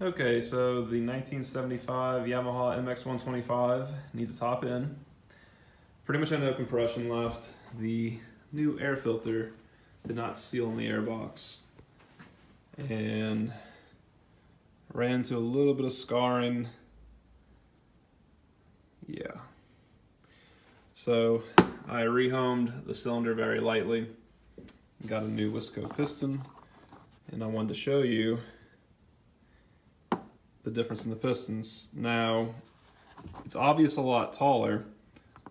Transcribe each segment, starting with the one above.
Okay, so the 1975 Yamaha MX-125 needs a top end. Pretty much had no compression left. The new air filter did not seal in the air box. And ran into a little bit of scarring. Yeah. So I rehomed the cylinder very lightly. Got a new Wisco piston. And I wanted to show you the difference in the pistons. Now, it's obvious a lot taller,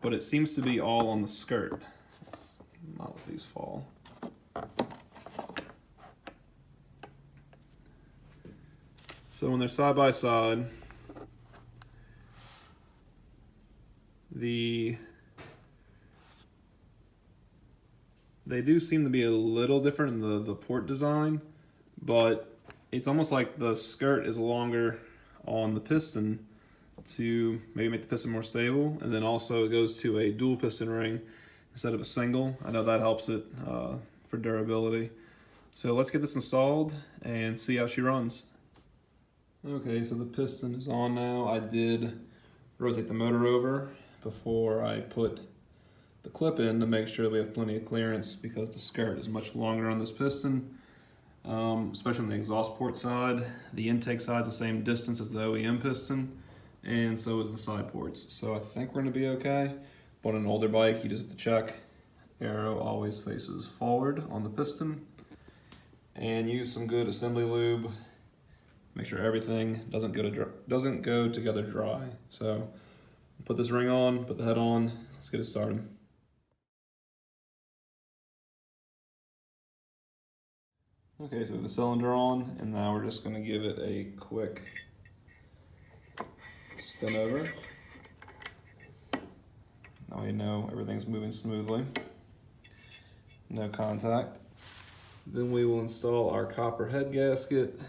but it seems to be all on the skirt. Let's not let these fall. So when they're side by side, they do seem to be a little different in the port design, but it's almost like the skirt is longer on the piston to maybe make the piston more stable, and then also it goes to a dual piston ring instead of a single. I know that helps it for durability. So let's get this installed and see how she runs. Okay, so the piston is on now. I did rotate the motor over before I put the clip in to make sure that we have plenty of clearance, because the skirt is much longer on this piston, especially on the exhaust port side. The intake side is the same distance as the OEM piston, and so is the side ports. So I think we're gonna be okay, but on an older bike, you just have to check. Arrow always faces forward on the piston, and use some good assembly lube. Make sure everything doesn't go together dry. So put this ring on, put the head on, let's get it started. Okay, so the cylinder on, and now we're just gonna give it a quick spin over. Now you know everything's moving smoothly. No contact. Then we will install our copper head gasket,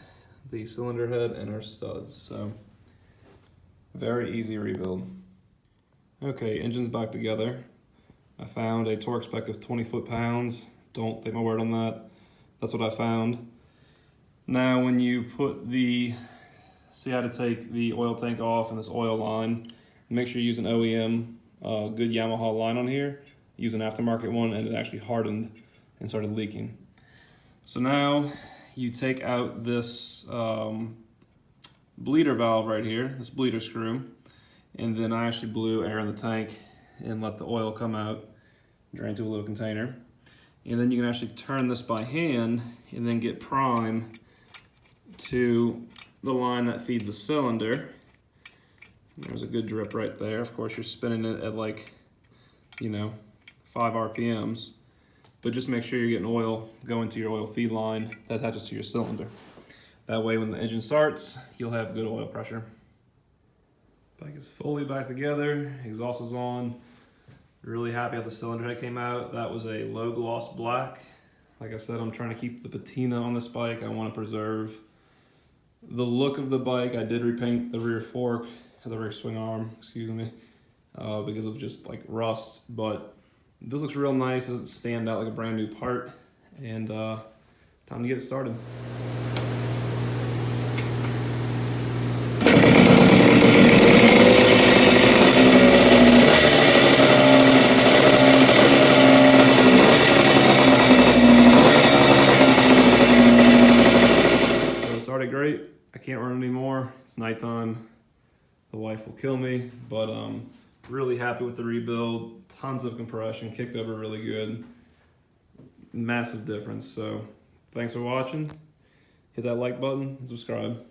the cylinder head, and our studs. So very easy rebuild. Okay, engine's back together. I found a torque spec of 20 foot-pounds. Don't take my word on that. That's what I found. Now when you put see how to take the oil tank off and this oil line, make sure you use an OEM good Yamaha line on here. Use an aftermarket one, and it actually hardened and started leaking. So now you take out this bleeder valve right here, this bleeder screw, and then I actually blew air in the tank and let the oil come out, drain to a little container. And then you can actually turn this by hand and then get prime to the line that feeds the cylinder. There's a good drip right there. Of course, you're spinning it at 5 RPMs, but just make sure you're getting oil going to your oil feed line that attaches to your cylinder. That way, when the engine starts, you'll have good oil pressure. Bike is fully back together, exhaust is on. Really happy how the cylinder head came out. That was a low gloss black. Like I said, I'm trying to keep the patina on this bike. I want to preserve the look of the bike. I did repaint the rear fork, the rear swing arm, excuse me, because of just rust, but this looks real nice. It doesn't stand out like a brand new part, and time to get started. Started great. I can't run anymore. It's nighttime. The wife will kill me, but really happy with the rebuild. Tons of compression, kicked over really good. Massive difference. So thanks for watching. Hit that like button and subscribe.